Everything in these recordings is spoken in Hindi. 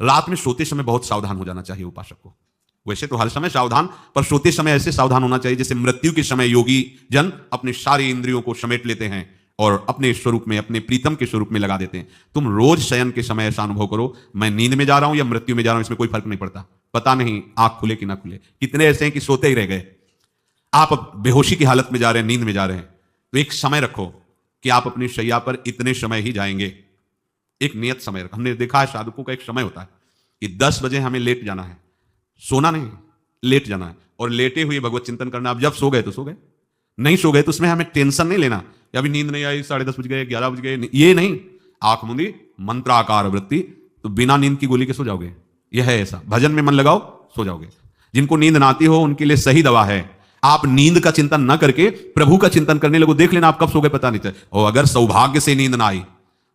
रात में सोते समय बहुत सावधान हो जाना चाहिए उपासक को। वैसे तो हर समय सावधान, पर सोते समय ऐसे सावधान होना चाहिए जैसे मृत्यु के समय योगी जन अपने सारी इंद्रियों को समेट लेते हैं और अपने स्वरूप में, अपने प्रीतम के स्वरूप में लगा देते हैं। तुम रोज शयन के समय ऐसा अनुभव करो, मैं नींद में जा रहा हूं या मृत्यु में जा रहा हूं, इसमें कोई फर्क नहीं पड़ता। पता नहीं आंख खुले कि ना खुले। कितने ऐसे हैं कि सोते ही रह गए। आप अब बेहोशी की हालत में जा रहे हैं, नींद में जा रहे हैं, तो एक समय रखो कि आप अपनी शैया पर इतने समय ही जाएंगे। एक नियत समय रखो। हमने देखा है साधुकों का एक समय होता है कि 10 बजे हमें लेट जाना है, सोना नहीं, लेट जाना है, और लेटे हुए भगवत चिंतन करना। आप जब सो गए तो सो गए, नहीं सो गए तो उसमें हमें टेंशन नहीं लेना कि अभी नींद नहीं आई, 10:30 बज गए, 11 बज गए, ये नहीं। आंख मूंदी, मंत्राकार वृत्ति, तो बिना नींद की गोली के सो जाओगे। यह है ऐसा। भजन में मन लगाओ, सो जाओगे। जिनको नींद ना आती हो उनके लिए सही दवा है, आप नींद का चिंतन न करके प्रभु का चिंतन करने लगो। देख लेना आप कब सो गए पता नहीं चले। और अगर सौभाग्य से नींद ना आई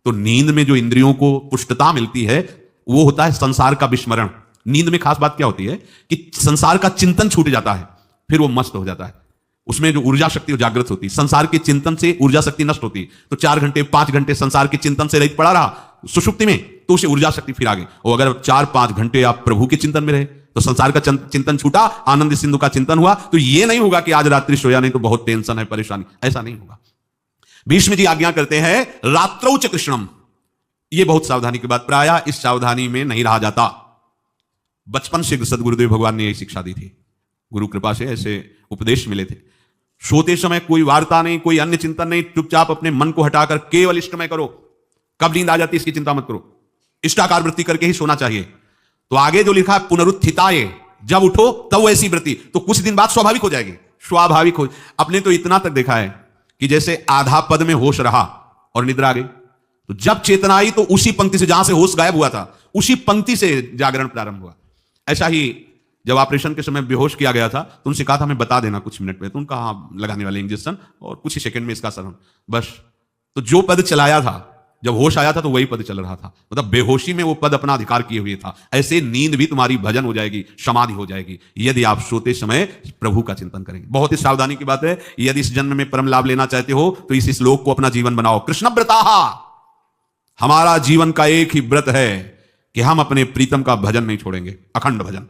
तो नींद में जो इंद्रियों को पुष्टता मिलती है वो होता है संसार का विस्मरण। नींद में खास बात क्या होती है कि संसार का चिंतन छूट जाता है, फिर वो मस्त हो जाता है। उसमें जो ऊर्जा शक्ति जागृत होती है। संसार के चिंतन से ऊर्जा शक्ति नष्ट होती है, तो 4 घंटे 5 घंटे संसार के चिंतन से रहित पड़ा रहा सुषुप्ति में, तो उसे ऊर्जा शक्ति फिर आ गई। और अगर 4-5 घंटे आप प्रभु के चिंतन में रहे तो संसार का चिंतन छूटा, आनंद सिंधु का चिंतन हुआ, तो ये नहीं होगा कि आज रात्रि सोया नहीं तो बहुत टेंशन है, परेशानी, ऐसा नहीं होगा। भीष्म जी आज्ञा करते हैं रात्रौ च कृष्णम। ये बहुत सावधानी की बात, प्रायः इस सावधानी में नहीं रहा जाता। बचपन से सदगुरुदेव भगवान ने यही शिक्षा दी थी, गुरु कृपा से ऐसे उपदेश मिले थे। सोते समय कोई वार्ता नहीं, कोई अन्य चिंतन नहीं, चुपचाप अपने मन को हटाकर केवल इष्टमय करो। कब नींद आ जाती है इसकी चिंता मत करो, इष्टाकार वृत्ति करके ही सोना चाहिए। तो आगे जो लिखा है पुनरुत्थिताये, जब उठो तब ऐसी वृत्ति, तो कुछ दिन बाद स्वाभाविक हो जाएगी। स्वाभाविक हो। अपने तो इतना तक देखा है कि जैसे आधा पद में होश रहा और निद्रा आ गई, तो जब चेतना आई तो उसी पंक्ति से जहां से होश गायब हुआ था उसी पंक्ति से जागरण प्रारंभ हुआ। ऐसा ही जब ऑपरेशन के समय बेहोश किया गया था तो उनसे कहा था हमें बता देना कुछ मिनट में, तो उनका हाँ लगाने वाले इंजेक्शन और कुछ ही सेकंड में इसका असर बस। तो जो पद चलाया था, जब होश आया था तो वही पद चल रहा था, मतलब बेहोशी में वो पद अपना अधिकार किए हुए था। ऐसे नींद भी तुम्हारी भजन हो जाएगी, समाधि हो जाएगी, यदि आप सोते समय प्रभु का चिंतन करेंगे। बहुत ही सावधानी की बात है। यदि इस जन्म में परम लाभ लेना चाहते हो तो इस श्लोक को अपना जीवन बनाओ। कृष्ण व्रताहा, हमारा जीवन का एक ही व्रत है कि हम अपने प्रीतम का भजन नहीं छोड़ेंगे, अखंड भजन।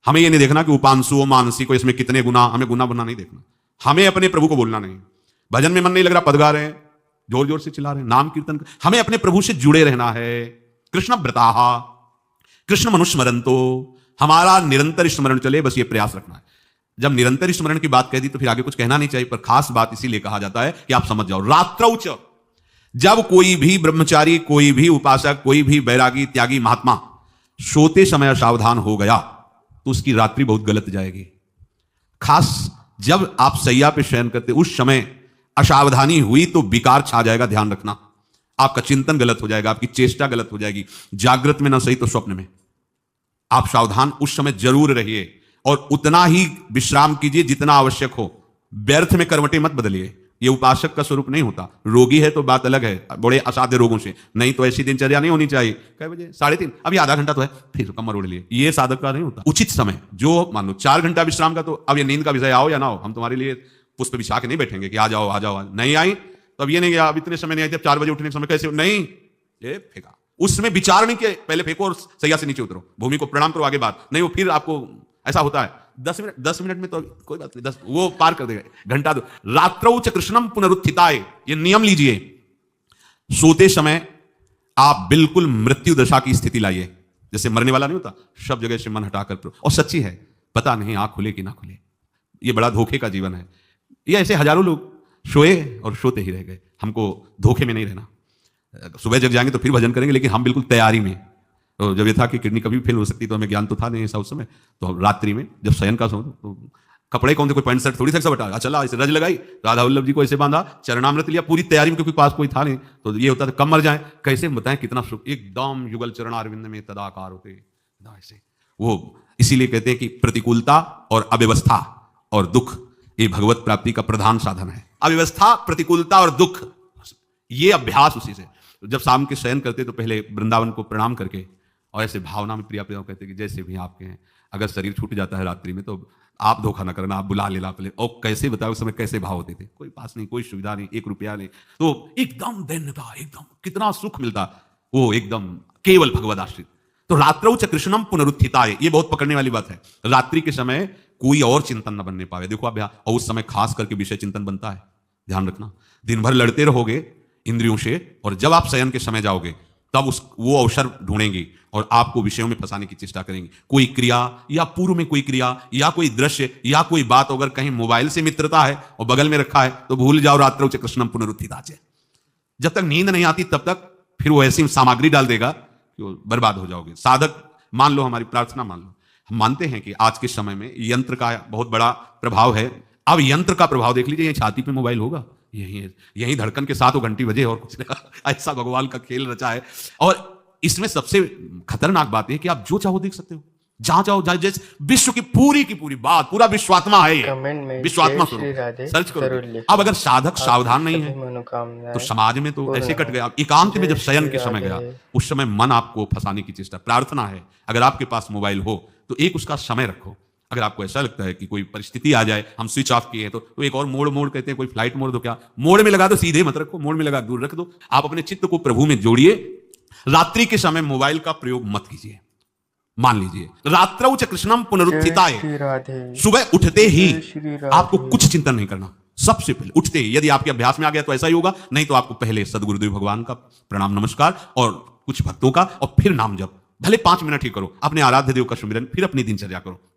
हमें यह नहीं देखना कि उपांशु मानसी को इसमें कितने गुना, हमें गुना बुना नहीं देखना। हमें अपने प्रभु को बोलना नहीं। भजन में मन नहीं लग रहा, पद गा रहे हैं, जोर जोर से चिल्ला रहे हैं, नाम कीर्तन, हमें अपने प्रभु से जुड़े रहना है। कृष्ण व्रताहा, कृष्ण मनुस्मरंतो, हमारा निरंतर स्मरण चले, बस ये प्रयास रखना है। जब निरंतर स्मरण की बात कह दी तो फिर आगे कुछ कहना नहीं चाहिए, पर खास बात इसीलिए कहा जाता है कि आप समझ जाओ। रात्रौच, जब कोई भी ब्रह्मचारी, कोई भी उपासक, कोई भी बैरागी, त्यागी, महात्मा सोते समय सावधान हो गया तो उसकी रात्रि बहुत गलत जाएगी। खास जब आप सैया पे शयन करते उस समय असावधानी हुई तो विकार छा जाएगा, ध्यान रखना। आपका चिंतन गलत हो जाएगा, आपकी चेष्टा गलत हो जाएगी। जागृत में ना सही तो स्वप्न में। आप सावधान उस समय जरूर रहिए और उतना ही विश्राम कीजिए जितना आवश्यक हो। व्यर्थ में करवटें मत बदलिए, ये उपासक का स्वरूप नहीं होता। रोगी है तो बात अलग है, बड़े असाध्य रोगों से, नहीं तो ऐसी दिनचर्या नहीं होनी चाहिए। कै बजे? 3:30, अभी आधा घंटा तो है, फिर कमर ओढ़ लिए, ये साधक का नहीं होता। उचित समय, जो मान लो 4 घंटा विश्राम का, तो अब ये नींद का विषय आओ या ना हो, हम तुम्हारे लिए पुष्प बिछा के नहीं बैठेंगे कि आ जाओ आ जाओ। नहीं आई तो अब ये नहीं, अब इतने समय नहीं आई, 4 बजे उठने के समय कैसे नहीं, ये फेंका। उसमें विचार नहीं किया, पहले फेंको और सैया से नीचे उतरो, भूमि को प्रणाम करो, आगे बात नहीं। वो फिर आपको ऐसा होता है 10 मिनट में तो कोई बात नहीं, 10 वो पार कर देगा, घंटा दो। रात्रौ च कृष्णम पुनरुत्थिताय, ये नियम लीजिए। सोते समय आप बिल्कुल मृत्यु दशा की स्थिति लाइए, जैसे मरने वाला नहीं होता, सब जगह से मन हटाकर। और सच्ची है, पता नहीं आंख खुले कि ना खुले, ये बड़ा धोखे का जीवन है। ये ऐसे हजारों लोग सोए और सोते ही रह गए। हमको धोखे में नहीं रहना। सुबह जग जाएंगे तो फिर भजन करेंगे, लेकिन हम बिल्कुल तैयारी में। तो जब ये था कि किडनी कभी फेल हो सकती, तो हमें ज्ञान तो था नहीं ऐसा उस समय, तो रात्रि में जब शयन का समय, तो कपड़े कौन थे, कोई पैंट शर्ट थोड़ी सा बटा, चला ऐसे रज लगाई, राधा वल्लभ जी को ऐसे बांधा, चरणामृत लिया, पूरी तैयारी में, क्योंकि पास कोई था नहीं। तो ये होता था कब मर जाए, कैसे बताएं कितना सुख, एकदम युगल चरणारविंद में तदाकार होते ऐसे। वो इसीलिए कहते हैं कि प्रतिकूलता और अव्यवस्था और दुख ये भगवत प्राप्ति का प्रधान साधन है। अव्यवस्था, प्रतिकूलता और दुख, ये अभ्यास उसी से। जब शाम के शयन करते तो पहले वृंदावन को प्रणाम करके और ऐसे भावना में प्रिया प्रिया कहते कि जैसे भी आपके हैं, अगर शरीर छूट जाता है रात्रि में तो आप धोखा ना करना, आप बुला लेना पहले। और कैसे बताओ उस समय कैसे भाव होते थे, कोई पास नहीं, कोई सुविधा नहीं, 1 रुपया नहीं, तो एकदम दैन्यता, एकदम कितना सुख मिलता, वो एकदम केवल भगवद आश्रित। तो रात्रौ च कृष्णम पुनरुत्थिताय, ये बहुत पकड़ने वाली बात है। रात्रि के समय कोई और चिंतन न बनने पावे। देखो आप, और उस समय खास करके विषय चिंतन बनता है, ध्यान रखना। दिन भर लड़ते रहोगे इंद्रियों से, और जब आप शयन के समय जाओगे तब वो अवसर ढूंढेंगे और आपको विषयों में फंसाने की चेष्टा करेंगे। कोई क्रिया या पूर्व में कोई क्रिया या कोई दृश्य या कोई बात, अगर कहीं मोबाइल से मित्रता है और बगल में रखा है तो भूल जाओ रात्रौ च कृष्णम पुनरुत्थिताय। जब तक नींद नहीं आती तब तक फिर वो ऐसी सामग्री डाल देगा कि वो बर्बाद हो जाओगे। साधक मान लो, हमारी प्रार्थना मान लो, हम मानते हैं कि आज के समय में यंत्र का बहुत बड़ा प्रभाव है। अब यंत्र का प्रभाव देख लीजिए, छाती पे मोबाइल होगा, यही धड़कन के साथ वो घंटी बजे और कुछ नहीं। ऐसा भगवान का खेल रचा है। और इसमें सबसे खतरनाक बात है कि आप जो चाहो देख सकते हो, जहां चाहो, जैसे विश्व की पूरी बात, पूरा विश्वात्मा है ये, विश्वात्मा सर्च करो। अब अगर साधक सावधान नहीं है तो समाज में तो ऐसे कट गया। एकांत में जब शयन के समय गया, उस समय मन आपको फंसाने की चेष्टा। प्रार्थना है, अगर आपके पास मोबाइल हो तो एक उसका समय रखो। अगर आपको ऐसा लगता है कि कोई परिस्थिति आ जाए, हम स्विच ऑफ किए तो एक और मोड कहते हैं, कोई फ्लाइट मोड, तो क्या मोड में लगा दो, सीधे मत रखो, मोड में लगा दूर रख दो। आप अपने चित्त को प्रभु में जोड़िए। रात्रि के समय मोबाइल का प्रयोग मत कीजिए। मान लीजिए रात्रौ च कृष्णम पुनरुत्थिताय, सुबह उठते ही आपको कुछ चिंतन नहीं करना। सबसे पहले उठते ही, यदि आपके अभ्यास में आ गया तो ऐसा ही होगा, नहीं तो आपको पहले सदगुरुदेव भगवान का प्रणाम नमस्कार और कुछ भक्तों का, और फिर नाम जप। भले 5 मिनट ही करो, अपने आराध्य देव का सुमिरन, फिर अपनी दिनचर्या करो।